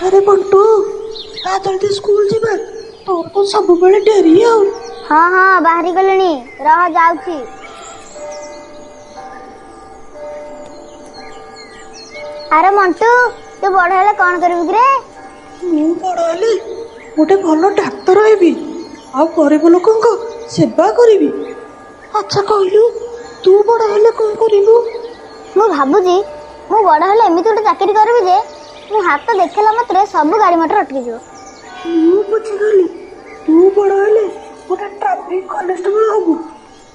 अरे बंटू आ जल्दी स्कूल जीवा तोर तो सब बेले डेरी आउ। हाँ हाँ बाहरी गलिनी रह जाउची। अरे मंटू तू बड़ हेले कौन करबी रे? मु बड़ हेले गोटे भल डाक्तर हेबी आ गरीब लोकंक सेवा करिबी। अच्छा कहलु तू बड़ हेले कौन करिबु? मु भाबुजी मु बड़ हेले एमिति गोटे चाकरी करबी जे मु हाथ देखला मात्रे सब गाड़ी मोटर अटकी जिवो। मु बुझिगली तू बड़ हेले गोटे ट्रैफिक कॉन्स्टेबल हबु।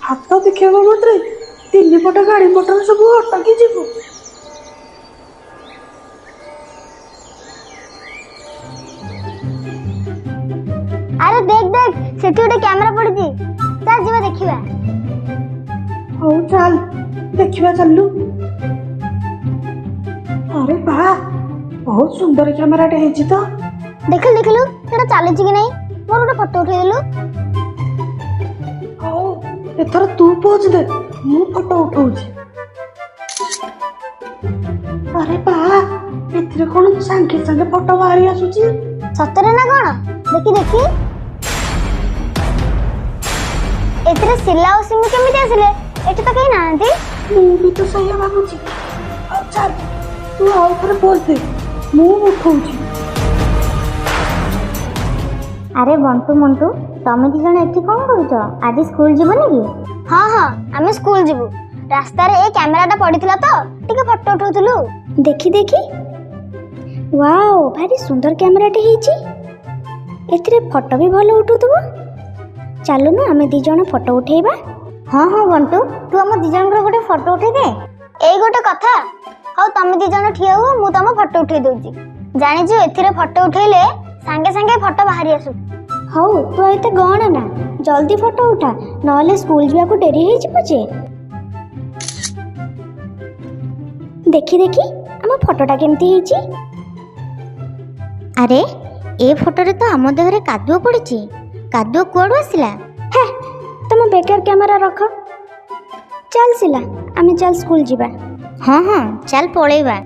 हाथ देखिबा मात्रे तीन पट गाड़ी मोटर सब अटकी जिवो। अरे देख देख सेठी गोटे कैमरा पड़िची चल जीवा देखिबा। हौ चल देखिबा चललु। अरे बा बहुत सुंदर कैमरा टे हेची तो। देखलु देखलु सेटा चालीची कि नहीं मोर गोटे फोटो उठै देलु। हौ एथर तू पोज दे मु फोटो उठाउची। अरे बा एथरे कोन संगे संगे फोटो बाहरी आसुची। सतरे ना कोन देखी देखी एतरे सिला और सिमु केमिति आसिले एठी तो कहीं नांती। मु भी तो सही भाबुची। आ चल तू आउ थरे पोज दे मु उठाउची। अरे बंटू मंटू तमे दी जण एठी कोन करूछ? आज स्कूल जीवनी कि? हां हां आमे स्कूल जीवु। रास्ता रे ए कैमराटा पडिथिला तो टिके फोटो उठाउथलु। देखी देखी वाओ भारी सुंदर कैमराटे हेची। एथिरे फोटो भी भलो उठुथबो। चलो ना आमे दी जण फोटो उठेबा। हाँ हाँ बंटू तू हम दी जण गोटे फोटो उठे दे। एई गोटे कथा हौ तमे दी जण ठिया हो मु तम फोटो उठे दउची। जानि छु एथिरे फोटो उठेले संगे संगे फोटो बाहरी आसु। हौ तू एते गण ना जल्दी फोटो उठा नहले स्कूल जिया को देरी हे जिवो जे। देखी देखी हम फोटोटा केमती हेची। अरे ए फोटो रे तो हम देहरे कादुओ पड़िची। कादुओ कोडू आसिला? हे तुम बेकार कैमरा रख। चल सिला आमे चल स्कूल जिबा। हाँ हाँ चल पळेबा।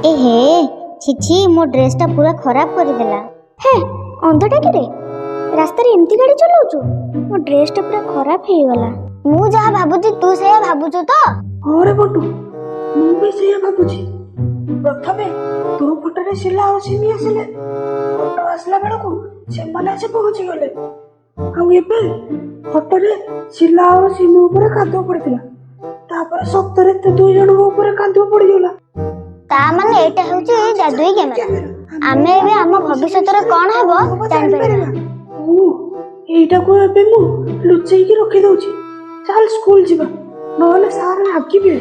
ए हे छिछि मो ड्रेसटा पूरा खराब कर देला। हे अंधटा के रे रास्ता रे एमती गाड़ी चलाउछु मो ड्रेसटा पूरा खराब हे गला। मु जहा भाबुची तू सेया भाबुछु तो? अरे बंटू मु भी सही भाबुची। प्रथमे तोर फोटो रे सिला और सिमी आसिले फोटो आसला बेलकु से माने आसे पहुंची गले। आ एबे फोटो रे सिला और सिमी ऊपर कादो पड़तिला तापर सप्तरे ते दुई जण ऊपर कादो पड़ी गेला। ता माने एटा होची जादुई कैमरा। आमे एबे हम भविष्यत रे कोन हबो जान परिबा। ओ एटा को एबे मु लुचेई की रखि दउची। चल स्कूल जीवा नहले सार हाकिबे।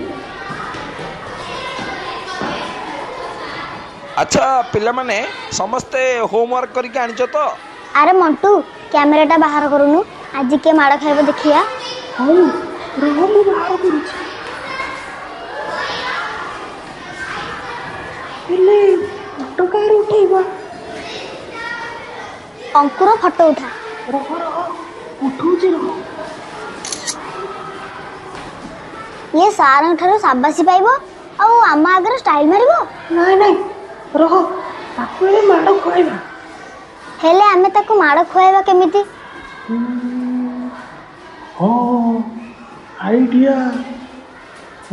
अच्छा पिला माने समस्ते होमवर्क करके आनिଛ तो? अरे मंटू कैमराटा बाहर करूनु आज के माड़ खाइबो देखिया। हौ रह मु बाहर करूची। हेले फोटो काहे उठेइबा? अंकुर फोटो उठा। रह रह उठौची रह। ये सारंग ठारो शाबाशी पाइबो आ आमा आगर स्टाइल मारिबो। नहीं नहीं रह ताको ए माड़ खुआइबा। हेले आमे ताको माड़ खुआइबा केमिति? हाँ आइडिया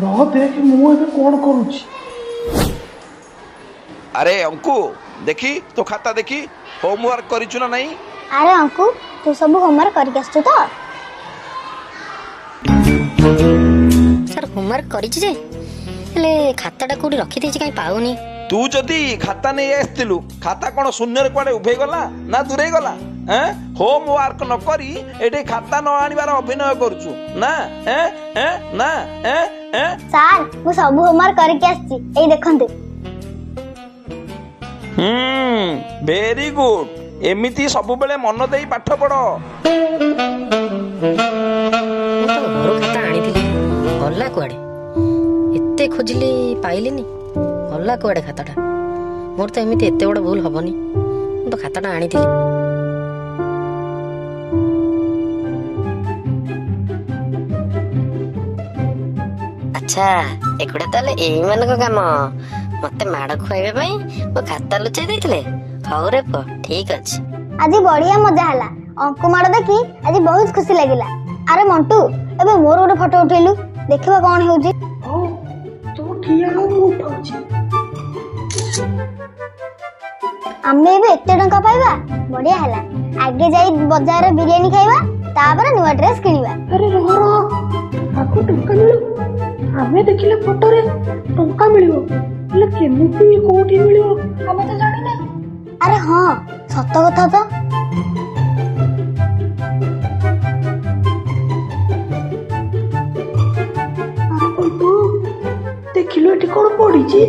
रह देख मु एबे कोन करूची। अरे अंकु देखी तो खाता देखी होमवर्क करिछु ना नहीं? अरे अंकु तू सब होमवर्क करके आछू तो? सर होमवर्क करिछि जे हेले खाताटा कोडी रखि देछि काई पाउनी। तू जदी खाता नहीं आस्तिलु खाता कोन शून्य रे कोडे उभे गला ना दूरे गला? हैं होमवर्क न करी एटे खाता न आनिबार अभिनय करछु ना? हैं हैं ना हैं हैं सर मु सब होमवर्क करके आछी एई देखंतु। वेरी गुड एमिति सब बेले मन देई पाठ पढ़। घर खाता आनिथिली गल्ला कुआडे एते खोजिली पाइलिनी गल्ला कुआडे खाताटा। मोर तो एमिति एते बड़ भूल हबनी मु तो खाताटा आनिथिली। ଆଚ୍ଛା ଏଗୁଡ଼ା ତାହେଲେ ଏଇମାନଙ୍କ କାମ ମତେ ମାଡ଼ ଖୁଆଇବା ପାଇଁ ମୋ ଖାତା ଲୁଚେଇ ଦେଇଥିଲେ। ହଉ ରେ ପୁଅ ଠିକ ଅଛି। ଆଜି ବଢିଆ ମଜା ହେଲା। ଅଙ୍କୁ ମାଡ଼ ଦେଖି ଆଜି ବହୁତ ଖୁସି ଲାଗିଲା। ଆରେ ମଣ୍ଟୁ ଏବେ ମୋର ଗୋଟେ ଫଟୋ ଉଠେଇଲୁ, ଦେଖିବା କଣ ହେଉଛି। ହଉ ତୁ ଠିଆ ହଉ, ମୁଁ ଉଠଉଛି। ଆମେ ଏବେ ଏତେ ଟଙ୍କା ପାଇବା, ବଢିଆ ହେଲା। ଆଗେ ଯାଇ ବଜାରରେ ବିରିୟାନୀ ଖାଇବା, ତାପରେ ନୂଆ ଡ୍ରେସ କିଣିବା। ଆରେ ରହ ତାକୁ ଟଙ୍କା ମିଳୁ। ଆମେ ଦେଖିଲେ ଫଟୋରେ ଟଙ୍କା ମିଳିବ, ହେଲେ କେମିତି କୋଉଠି ମିଳିବ ଆମେ ତ ଜାଣିନେ। ଆରେ ହଁ ସତ କଥା ତ। ଆରେ ପନ୍ତୁ ଦେଖିଲୁ ଏଠି କଣ ପଡିଛି?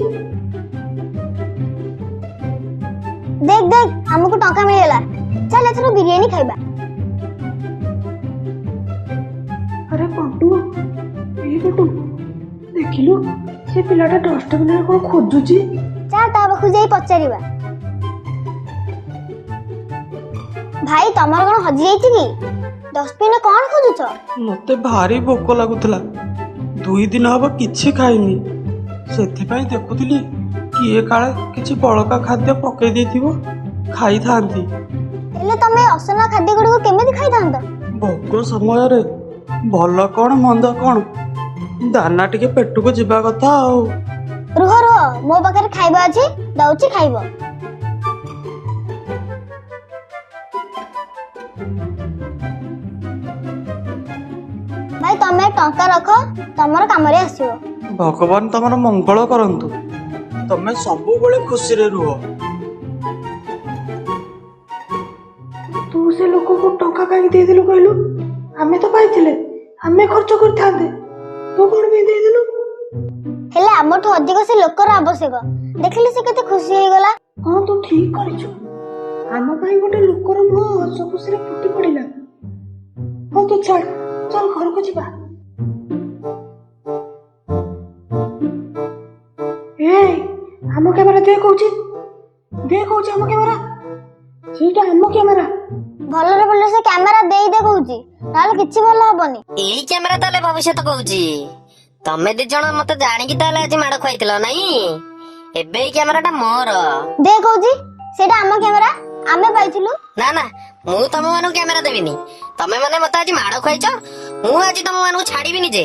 देख देख हमको टंका मिलेला। चल एथरो बिरयानी खाइबा। अरे पंटू ए बटू देखिलु से पिलाटा डस्टबिन रे कोन खोजुची। चल ता पाखु जाई पचारिबा। भाई तमर कोन हजी जाईची की? डस्टबिन रे कोन खोजुछ? मते भारी भोक लागुଥିଲା। 2 दिन हब किछि खाइनी, सेथिपाई देखुଥିଲି किए काळे किछि बळका खाद्य पकई देथिबो, खाई थांती। हेले तमे असना खाद्य गुडको केमिति खाइ थांत? भोक समय रे भल कोन मंद कोन दाना टिके पेटुको जिबा कथा आउ। रुह रुह मो पाखरे खाइबा अछि, दउची खाइबो। भाई तमे टंका रखो, तमर कामरे आसीबो। भगवान तमर मंगल करंतु, तमे सबु बेले खुशी रे रुह। तू से लोक को टंका काई दे दिलु कहलु? हमें तो पाइथिले, हमें खर्च करथांते, तू कोन भी दे दिलु? हेले हमठु अधिक से लोकर आवश्यक। देखिले से केते खुशी होई गला। हां तू ठीक करिछु। हम पाई गोटे लोकर मुह हस खुशी रे फुटी पड़िला। हो तू छाड़, चल घर को जिबा। ए हम कैमरा देख होची हम कैमरा, ସେଇଟା ଆମ କ୍ୟାମେରା। ଭଲରେ ଭଲରେ ସେ କ୍ୟାମେରା ଦେଇ ଦେ କହୁଛି, ନହେଲେ କିଛି ଭଲ ହବନି। ଏଇ କ୍ୟାମେରା ତାହେଲେ ଭବିଷ୍ୟତ କହୁଛି। ତମେ ଦି ଜଣ ମତେ ଜାଣିକି ତାହେଲେ ଆଜି ମାଡ଼ ଖୁଆଇଥିଲ ନାଇଁ? ଏବେ ଏଇ କ୍ୟାମେରାଟା ମୋର। ଦେ କହୁଛି ସେଇଟା ଆମ କ୍ୟାମେରା, ଆମେ ପାଇଥିଲୁ। ନା ନା ମୁଁ ତମ ମାନଙ୍କୁ କ୍ୟାମେରା ଦେବିନି। ତମେ ମାନେ ମତେ ଆଜି ମାଡ଼ ଖୁଆଇଛ, ମୁଁ ଆଜି ତମ ମାନଙ୍କୁ ଛାଡିବିନି ଯେ।